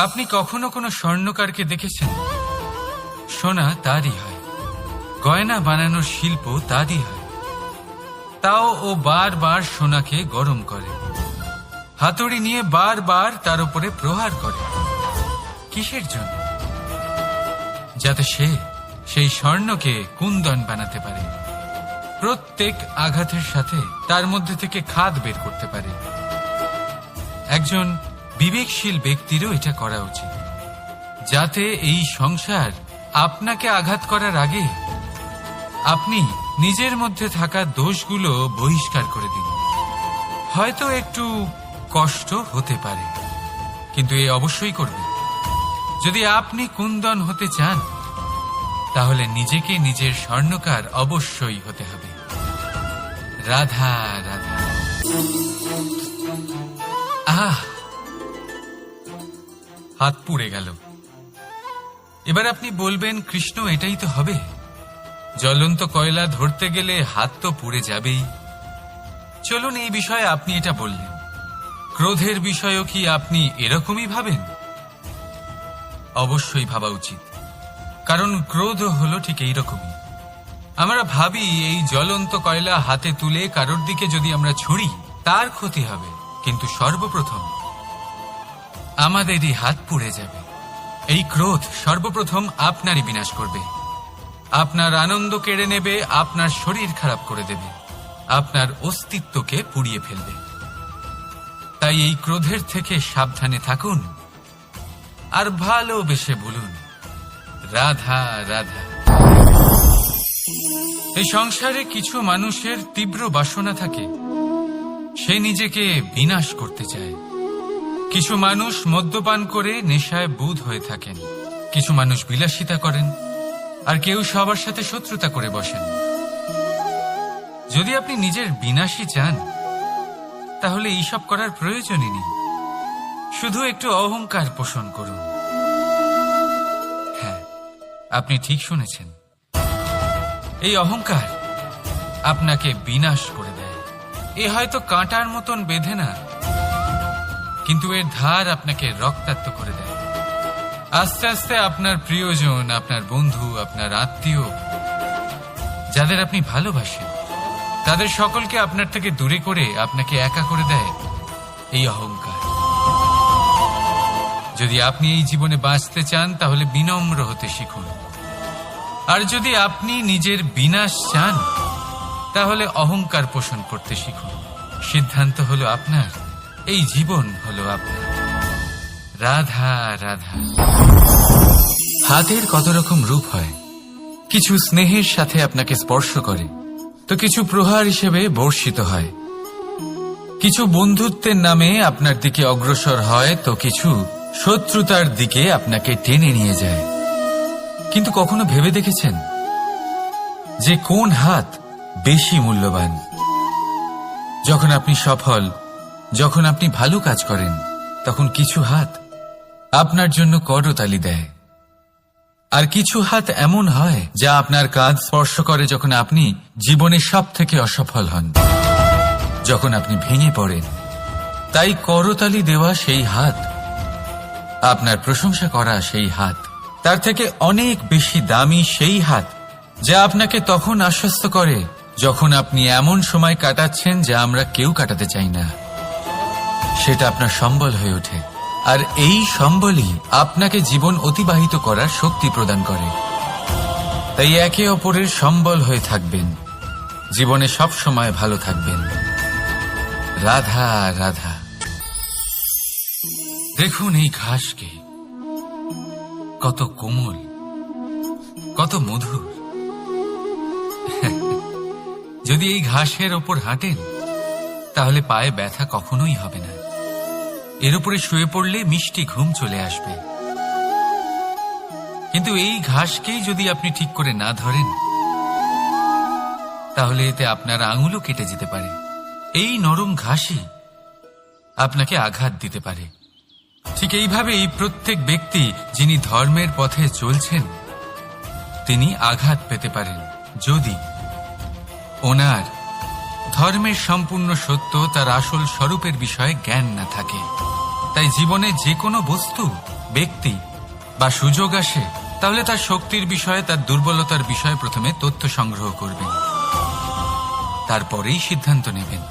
আপনি কখনো কোনো স্বর্ণকারকে দেখেছেন? সোনা তারই হয়, গয়না বানানোর শিল্প তারই হয়। তাও ও বারবার সোনাকে গরম করে, হাতুড়ি নিয়ে বারবার তার উপরে প্রহার করে। কিসের জন্য? যাতে সে সেই স্বর্ণকে কুন্দন বানাতে পারে, প্রত্যেক আঘাতের সাথে তার মধ্যে থেকে খাদ বের করতে পারে। একজন বিবেকশীল ব্যক্তিরও এটা করা উচিত, যাতে এই সংসার আপনাকে আঘাত করার আগে আপনি নিজের মধ্যে থাকা দোষগুলো বহিষ্কার করে দিন। হয়তো একটু কষ্ট হতে পারে, কিন্তু এ অবশ্যই করবেন। যদি আপনি কুন্দন হতে চান, তাহলে নিজেকে নিজের স্বর্ণকার অবশ্যই হতে হবে। রাধা রাধা। হাত পুড়ে গেল। এবার আপনি বলবেন, কৃষ্ণ এটাই তো হবে, জ্বলন্ত কয়লা ধরতে গেলে হাত তো পুড়ে যাবেই। চলুন, এই বিষয়ে আপনি এটা বললেন, ক্রোধের বিষয়েও কি আপনি এরকমই ভাবেন? অবশ্যই ভাবা উচিত, কারণ ক্রোধ হলো ঠিক এইরকমই। আমরা ভাবি এই জ্বলন্ত কয়লা হাতে তুলে কারোর দিকে যদি আমরা ছুঁড়ি, তার ক্ষতি হবে, কিন্তু সর্বপ্রথম আমাদেরই হাত পুড়ে যাবে। এই ক্রোধ সর্বপ্রথম আপনারই বিনাশ করবে, আপনার আনন্দ কেড়ে নেবে, আপনার শরীর খারাপ করে দেবে, আপনার অস্তিত্বকে পুড়িয়ে ফেলবে। তাই এই ক্রোধের থেকে সাবধানে থাকুন, আর ভালোবেসে বলুন, রাধা রাধা। এই সংসারে কিছু মানুষের তীব্র বাসনা থাকে, সে নিজেকে বিনাশ করতে চায়। কিছু মানুষ মদ্যপান করে নেশায় বুঁদ হয়ে থাকেন, কিছু মানুষ বিলাসিতা করেন, আর কেউ সবার সাথে শত্রুতা করে বসেন। যদি আপনি নিজের বিনাশই চান, তাহলে এইসব করার প্রয়োজনই নেই। শুধু একটু অহংকার পোষণ করুন। হ্যাঁ, আপনি ঠিক শুনেছেন, এই অহংকার আপনাকে বিনাশ করে দেয়। এ হয়তো কাঁটার মতন বেঁধে না, কিন্তু এর ধার আপনাকে রক্তাক্ত করে দেয়। আস্তে আস্তে আপনার প্রিয়জন, আপনার বন্ধু, আপনার আত্মীয়, যাদের আপনি ভালোবাসেন, তাদের সকলকে আপনার থেকে দূরে করে আপনাকে একা করে দেয় এই অহংকার। যদি আপনি এই জীবনে বাঁচতে চান, তাহলে বিনম্র হতে শিখুন। আর যদি আপনি নিজের বিনাশ চান, তাহলে অহংকার পোষণ করতে শিখুন। সিদ্ধান্ত হলো আপনার, এই জীবন হলো আপনার। রাধা রাধা। হাতের কত রকম রূপ হয়। কিছু স্নেহের সাথে আপনাকে স্পর্শ করে, তো কিছু প্রহার হিসেবে বর্ষিত হয়। কিছু বন্ধুত্বের নামে আপনার দিকে অগ্রসর হয়, তো কিছু শত্রুতার দিকে আপনাকে টেনে নিয়ে যায়। কিন্তু কখনো ভেবে দেখেছেন যে কোন হাত বেশি মূল্যবান? যখন আপনি সফল, যখন আপনি ভালো কাজ করেন, তখন কিছু হাত আপনার জন্য করতালি দেয়, আর কিছু হাত এমন হয় যা আপনার কাঁধ স্পর্শ করে যখন আপনি জীবনে সব থেকে অসফল হন, যখন আপনি ভেঙে পড়েন। তাই করতালি দেওয়া সেই হাত, আপনার প্রশংসা করা সেই হাত, তার থেকে অনেক বেশি দামি সেই হাত যা আপনাকে তখন আশ্বস্ত করে যখন আপনি এমন সময় কাটাচ্ছেন যা আমরা কেউ কাটাতে চাই না। সেটা আপনার সম্বল হয়ে ওঠে, আর এই সম্বলই আপনাকে জীবন অতিবাহিত করার শক্তি প্রদান করে। তাই একে অপরের সম্বল হয়ে থাকবেন, জীবনে সব সময় ভালো থাকবেন। রাধা রাধা। দেখুন এই ঘাসকে, কত কোমল, কত মধুর। যদি এই ঘাসের ওপর হাঁটেন, তাহলে পায়ে ব্যথা কখনোই হবে না। এর উপরে শুয়ে পড়লে মিষ্টি ঘুম চলে আসবে। কিন্তু এই ঘাসকেই যদি আপনি ঠিক করে না ধরেন, তাহলে এতে আপনার আঙুলও কেটে যেতে পারে। এই নরম ঘাসই আপনাকে আঘাত দিতে পারে। ঠিক এইভাবেই প্রত্যেক ব্যক্তি যিনি ধর্মের পথে চলছেন, তিনি আঘাত পেতে পারেন যদি ওনার ধর্মের সম্পূর্ণ সত্য, তার আসল স্বরূপের বিষয়ে জ্ঞান না থাকে। তাই জীবনে যে কোনো বস্তু ব্যক্তি বা সুযোগ আসে, তাহলে তার শক্তির বিষয়ে, তার দুর্বলতার বিষয়ে প্রথমে তথ্য সংগ্রহ করবেন, তারপরেই সিদ্ধান্ত নেবেন।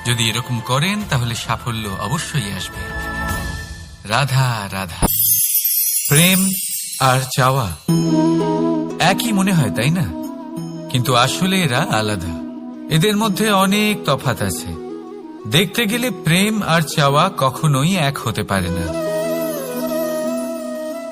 যদি এরকম করেন তাহলে সাফল্য অবশ্যই আসবে। রাধা রাধা। প্রেম আর চাওয়া একই মনে হয়, তাই না? কিন্তু আসলে এরা আলাদা। এদের মধ্যে অনেক তফাৎ আছে। দেখতে গেলে প্রেম আর চাওয়া কখনোই এক হতে পারে না।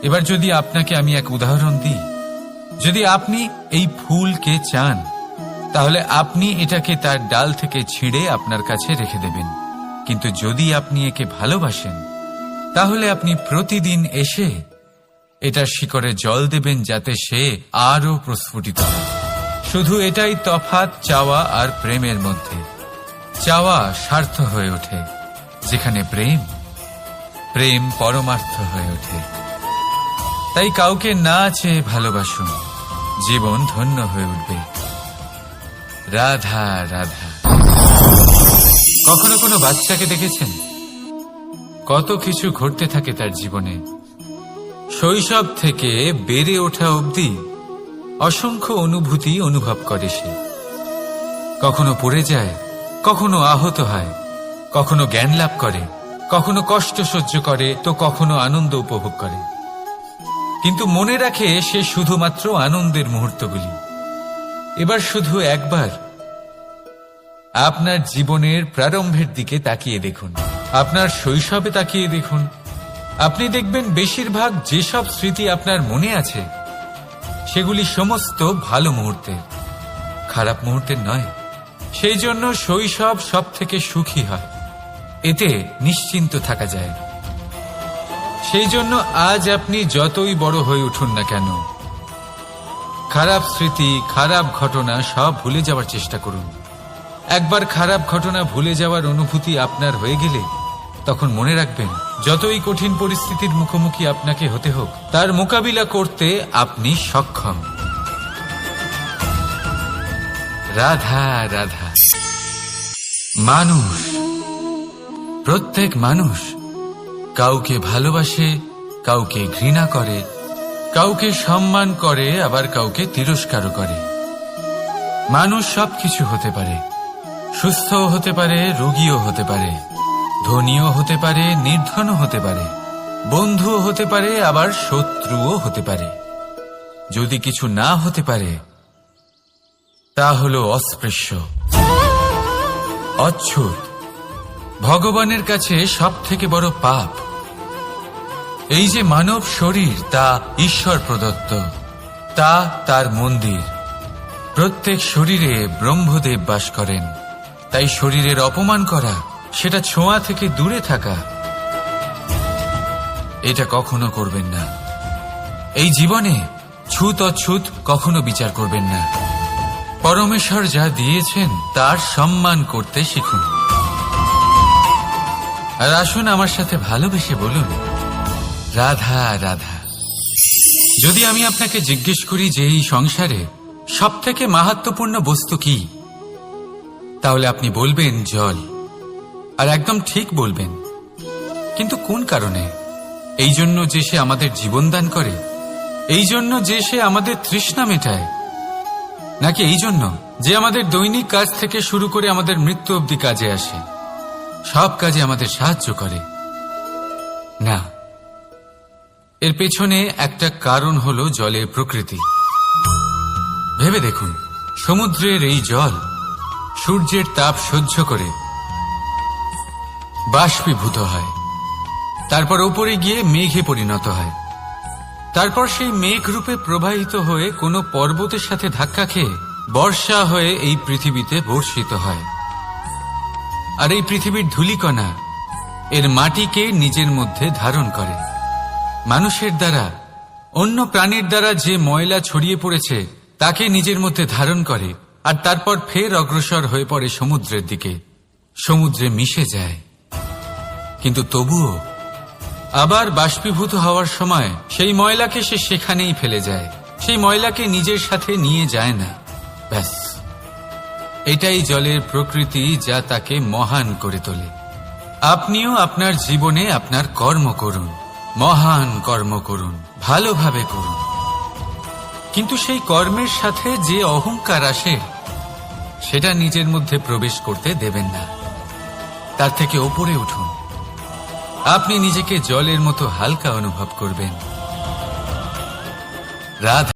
এবার যদি আপনাকে আমি এক উদাহরণ দিই, যদি আপনি এই ফুলকে চান, তাহলে আপনি এটাকে তার ডাল থেকে ছিঁড়ে আপনার কাছে রেখে দেবেন। কিন্তু যদি আপনি একে ভালোবাসেন, তাহলে আপনি প্রতিদিন এসে এটার শিকড়ে জল দেবেন, যাতে সে আরো প্রস্ফুটিত হয়। শুধু এটাই তফাৎ চাওয়া আর প্রেমের মধ্যে। চাওয়া স্বার্থ হয়ে ওঠে, যেখানে প্রেম পরমার্থ হয়ে ওঠে। তাই কাউকে না চেয়ে ভালোবাসুন, জীবন ধন্য হয়ে উঠবে। রাধা রাধা। কখনো কোনো বাচ্চাকে দেখেছেন? কত কিছু ঘটতে থাকে তার জীবনে। শৈশব থেকে বেড়ে ওঠা অবধি অসংখ্য অনুভূতি অনুভব করে সে। কখনো পড়ে যায়, কখনো আহত হয়, কখনো জ্ঞান লাভ করে, কখনো কষ্ট সহ্য করে, তো কখনো আনন্দ উপভোগ করে। কিন্তু মনে রাখে সে শুধুমাত্র আনন্দের মুহূর্তগুলি। এবার শুধু একবার আপনার জীবনের প্রারম্ভের দিকে তাকিয়ে দেখুন, আপনার শৈশবে তাকিয়ে দেখুন। আপনি দেখবেন বেশিরভাগ যেসব স্মৃতি আপনার মনে আছে, সেগুলি সমস্ত ভালো মুহূর্তের, খারাপ মুহূর্তের নয়। সেই জন্য শৈশব সব থেকে সুখী হয়, এতে নিশ্চিন্ত থাকা যায়। সেই জন্য আজ আপনি যতই বড় হয়ে উঠুন না কেন, খারাপ স্মৃতি, খারাপ ঘটনা সব ভুলে যাওয়ার চেষ্টা করুন। একবার খারাপ ঘটনা ভুলে যাওয়ার অনুভূতি আপনার হয়ে গেলে, তখন মনে রাখবেন, যতই কঠিন পরিস্থিতির মুখোমুখি আপনাকে হতে হোক, তার মোকাবিলা করতে আপনি সক্ষম। রাধা রাধা। মানুষ, প্রত্যেক মানুষ কাউকে ভালোবাসে, কাউকে ঘৃণা করে, কাউকে সম্মান করে, আবার কাউকে তিরস্কারও করে। মানুষ সবকিছু হতে পারে, সুস্থও হতে পারে, রোগীও হতে পারে, ধনীও হতে পারে, নির্ধনও হতে পারে, বন্ধুও হতে পারে, আবার শত্রুও হতে পারে। যদি কিছু না হতে পারে, তা হল অস্পৃশ্য, অচ্ছুত। ভগবানের কাছে সব থেকে বড় পাপ। এই যে মানব শরীর, তা ঈশ্বর প্রদত্ত, তা তার মন্দির। প্রত্যেক শরীরে ব্রহ্মদেব বাস করেন। তাই শরীরের অপমান করা, সেটা ছোঁয়া থেকে দূরে থাকা, এটা কখনো করবেন না। এই জীবনে ছুত অছুত কখনো বিচার করবেন না। পরমেশ্বর যা দিয়েছেন তার সম্মান করতে শিখুন। আর আসুন আমার সাথে ভালোবেসে বলুন, রাধা রাধা। যদি আমি আপনাকে জিজ্ঞেস করি যে এই সংসারে সব থেকে মাহাত্ম্যপূর্ণ বস্তু কি, তাহলে আপনি বলবেন জল। আর একদম ঠিক বলবেন। কিন্তু কোন কারণে? এই জন্য যে সে আমাদের জীবন দান করে? এই জন্য যে সে আমাদের তৃষ্ণা মেটায়? নাকি এই জন্য যে আমাদের দৈনিক কাজ থেকে শুরু করে আমাদের মৃত্যু অবধি কাজে আসে, সব কাজে আমাদের সাহায্য করে? না, এর পেছনে একটা কারণ হলো জলের প্রকৃতি। ভেবে দেখুন, সমুদ্রের এই জল সূর্যের তাপ সহ্য করে বাষ্পীভূত হয়, তারপর উপরে গিয়ে মেঘে পরিণত হয়, তারপর সেই মেঘ রূপে প্রবাহিত হয়ে কোনো পর্বতের সাথে ধাক্কা খেয়ে বর্ষা হয়ে এই পৃথিবীতে বর্ষিত হয়। আর এই পৃথিবীর ধূলিকণা এর মাটিকে নিজের মধ্যে ধারণ করে। মানুষের দ্বারা, অন্য প্রাণীর দ্বারা যে ময়লা ছড়িয়ে পড়েছে তাকে নিজের মধ্যে ধারণ করে, আর তারপর ফের অগ্রসর হয়ে পড়ে সমুদ্রের দিকে, সমুদ্রে মিশে যায়। কিন্তু তবুও আবার বাষ্পীভূত হওয়ার সময় সেই ময়লাকে সে সেখানেই ফেলে যায়, সেই ময়লাকে নিজের সাথে নিয়ে যায় না। ব্যাস, এটাই জলের প্রকৃতি, যা তাকে মহান করে তোলে। আপনিও আপনার জীবনে আপনার কর্ম করুন, মহান কর্ম করুন, ভালোভাবে করুন, কিন্তু সেই কর্মের সাথে যে অহংকার আসে সেটা নিজের মধ্যে প্রবেশ করতে দেবেন না। তার থেকে ওপরে উঠুন। আপনি নিজেকে জলের মতো হালকা অনুভব করবেন। রাধা।